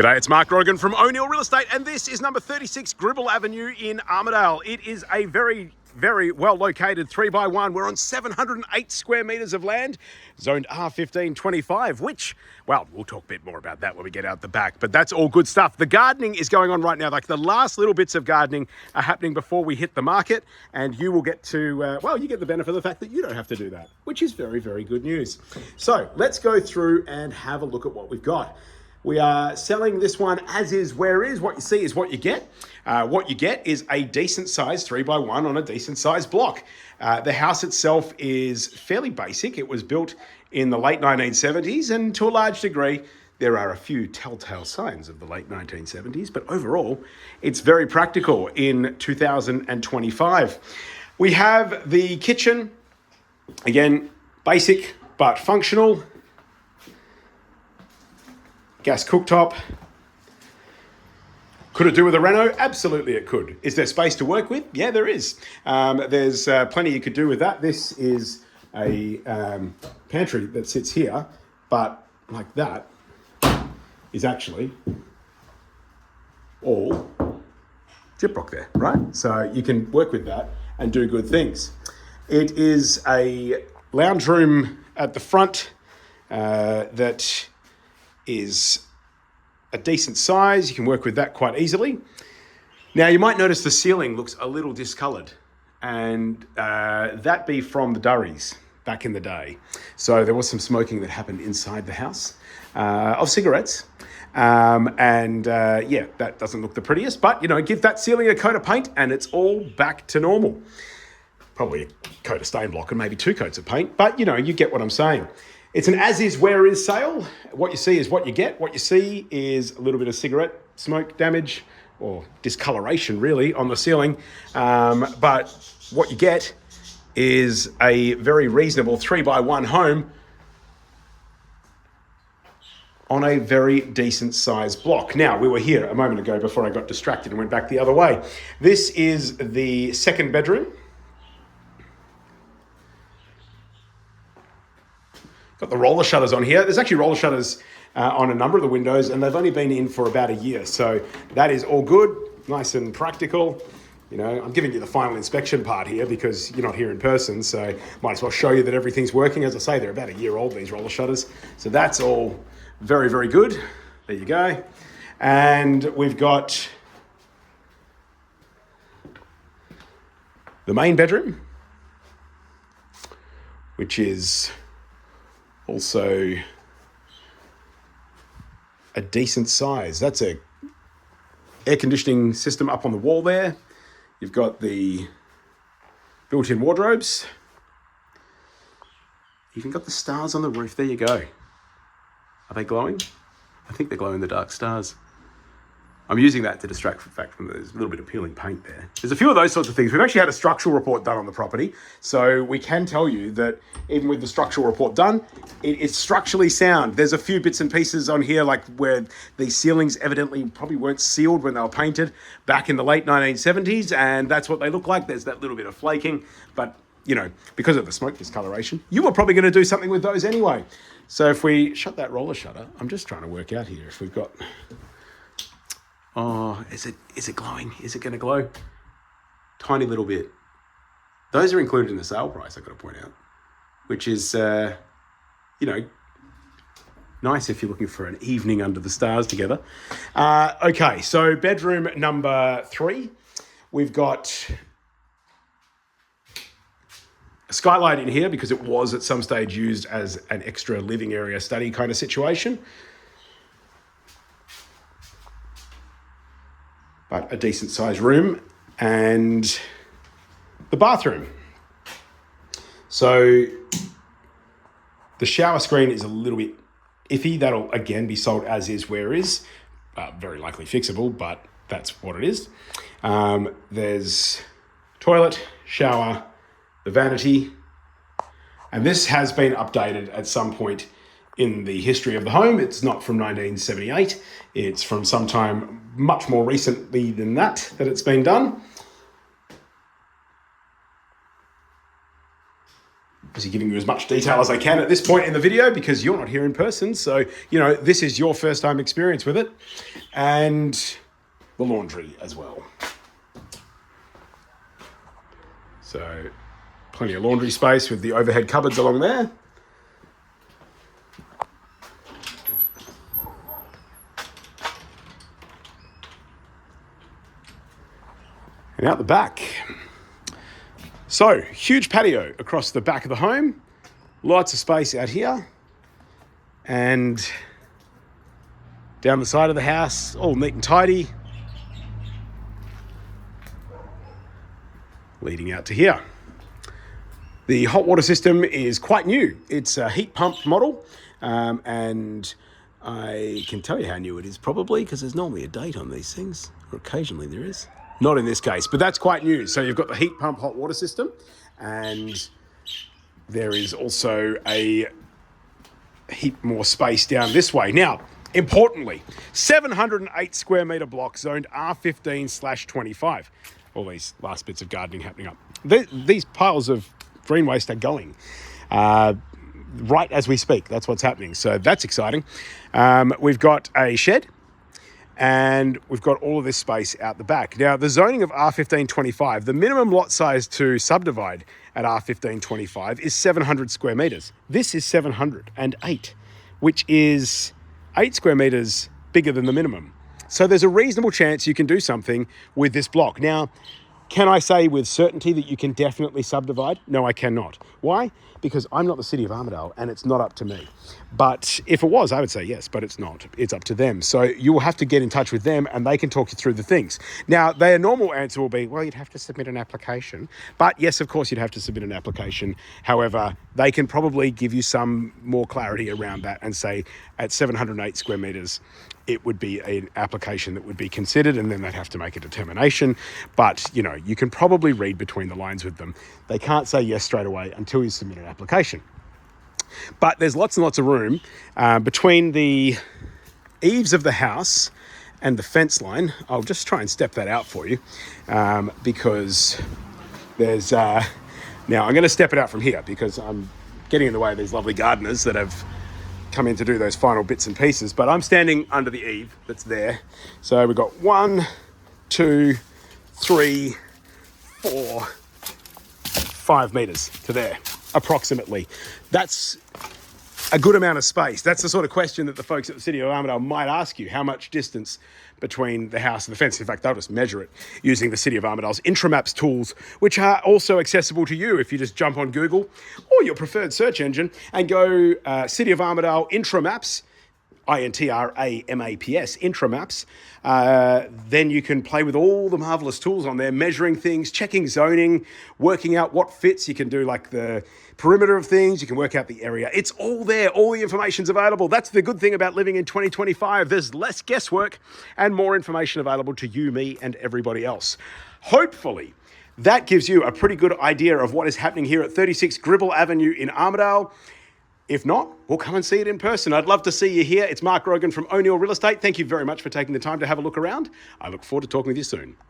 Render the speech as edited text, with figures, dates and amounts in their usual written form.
G'day, it's Mark Grogan from O'Neill Real Estate, and this is number 36 Gribble Avenue in Armadale. It is a very, very well located 3x1. We're on 708 square metres of land, zoned R1525, which, well, we'll talk a bit more about that when we get out the back, but that's all good stuff. The gardening is going on right now. Like the last little bits of gardening are happening before we hit the market, and you will get to, you get the benefit of the fact that you don't have to do that, which is very, very good news. So let's go through and have a look at what we've got. We are selling this one as is, where is. What you see is what you get. What you get is a decent size 3x1 on a decent size block. The house itself is fairly basic. It was built in the late 1970s, and to a large degree, there are a few telltale signs of the late 1970s, but overall, it's very practical in 2025. We have the kitchen, again, basic but functional. Gas cooktop. Could it do with a reno? Absolutely it could. Is there space to work with? Yeah, there is. There's plenty you could do with that. This is a pantry that sits here, but like that is actually all gyprock there, right? So you can work with that and do good things. It is a lounge room at the front that is a decent size. You can work with that quite easily. Now you might notice the ceiling looks a little discoloured, and that be from the Durries back in the day. So there was some smoking that happened inside the house of cigarettes. That doesn't look the prettiest, but give that ceiling a coat of paint and it's all back to normal. Probably a coat of stain block and maybe 2 coats of paint, but you get what I'm saying. It's an as-is, where-is sale. What you see is what you get. What you see is a little bit of cigarette smoke damage or discoloration, really, on the ceiling. But what you get is a very reasonable 3x1 home on a very decent sized block. Now, we were here a moment ago before I got distracted and went back the other way. This is the second bedroom. Got the roller shutters on here. There's actually roller shutters on a number of the windows, and they've only been in for about a year. So that is all good, nice and practical. I'm giving you the final inspection part here because you're not here in person, so might as well show you that everything's working. As I say, they're about a year old, these roller shutters. So that's all very, very good. There you go. And we've got the main bedroom, which is also a decent size. That's a air conditioning system up on the wall there. You've got the built-in wardrobes. Even got the stars on the roof. There you go. Are they glowing? I think they're glow-in-the-dark stars. I'm using that to distract from the fact that there's a little bit of peeling paint there. There's a few of those sorts of things. We've actually had a structural report done on the property, so we can tell you that even with the structural report done, it's structurally sound. There's a few bits and pieces on here, like where the ceilings evidently probably weren't sealed when they were painted back in the late 1970s, and that's what they look like. There's that little bit of flaking, but because of the smoke discoloration, you were probably going to do something with those anyway. So if we shut that roller shutter, I'm just trying to work out here if we've got... Oh, is it glowing? Is it going to glow? Tiny little bit. Those are included in the sale price, I've got to point out, which is, nice if you're looking for an evening under the stars together. Okay, so bedroom number 3. We've got a skylight in here because it was at some stage used as an extra living area study kind of situation. But a decent sized room, and the bathroom. So the shower screen is a little bit iffy. That'll again be sold as is, where is. Very likely fixable, but that's what it is. There's toilet, shower, the vanity, and this has been updated at some point in the history of the home. It's not from 1978. It's from sometime much more recently than that it's been done. obviously giving you as much detail as I can at this point in the video because you're not here in person. So, this is your first time experience with it. And the laundry as well. So, plenty of laundry space with the overhead cupboards along there. And out the back. So, huge patio across the back of the home. Lots of space out here. And down the side of the house, all neat and tidy. Leading out to here. The hot water system is quite new. It's a heat pump model. And I can tell you how new it is probably because there's normally a date on these things. Or occasionally there is. Not in this case, but that's quite new. So you've got the heat pump hot water system, and there is also a heap more space down this way. Now, importantly, 708 square metre block zoned R15/25. All these last bits of gardening happening up. These piles of green waste are going right as we speak. That's what's happening. So that's exciting. We've got a shed. And we've got all of this space out the back. Now, the zoning of R15/25, the minimum lot size to subdivide at R15/25 is 700 square metres. This is 708, which is 8 square metres bigger than the minimum. So there's a reasonable chance you can do something with this block. Now, can I say with certainty that you can definitely subdivide? No, I cannot. Why? Because I'm not the city of Armadale and it's not up to me. But if it was, I would say yes, but it's not. It's up to them. So you will have to get in touch with them and they can talk you through the things. Now, their normal answer will be, well, you'd have to submit an application. But yes, of course, you'd have to submit an application. However, they can probably give you some more clarity around that and say at 708 square metres, it would be an application that would be considered and then they'd have to make a determination. But, you can probably read between the lines with them. They can't say yes straight away until you submit an application. But there's lots and lots of room between the eaves of the house and the fence line. I'll just try and step that out for you because there's... now, I'm going to step it out from here because I'm getting in the way of these lovely gardeners that have come in to do those final bits and pieces. But I'm standing under the eave that's there. So we've got 1, 2, 3, 4, 5 metres to there, approximately. That's a good amount of space. That's the sort of question that the folks at the City of Armadale might ask you. How much distance between the house and the fence? In fact, they'll just measure it using the City of Armadale's Intramaps tools, which are also accessible to you if you just jump on Google or your preferred search engine and go City of Armadale Intramaps, INTRAMAPS, Intramaps. Then you can play with all the marvelous tools on there, measuring things, checking zoning, working out what fits. You can do like the perimeter of things. You can work out the area. It's all there. All the information's available. That's the good thing about living in 2025. There's less guesswork and more information available to you, me, and everybody else. Hopefully, that gives you a pretty good idea of what is happening here at 36 Gribble Avenue in Armadale. If not, we'll come and see it in person. I'd love to see you here. It's Mark Rogan from O'Neill Real Estate. Thank you very much for taking the time to have a look around. I look forward to talking with you soon.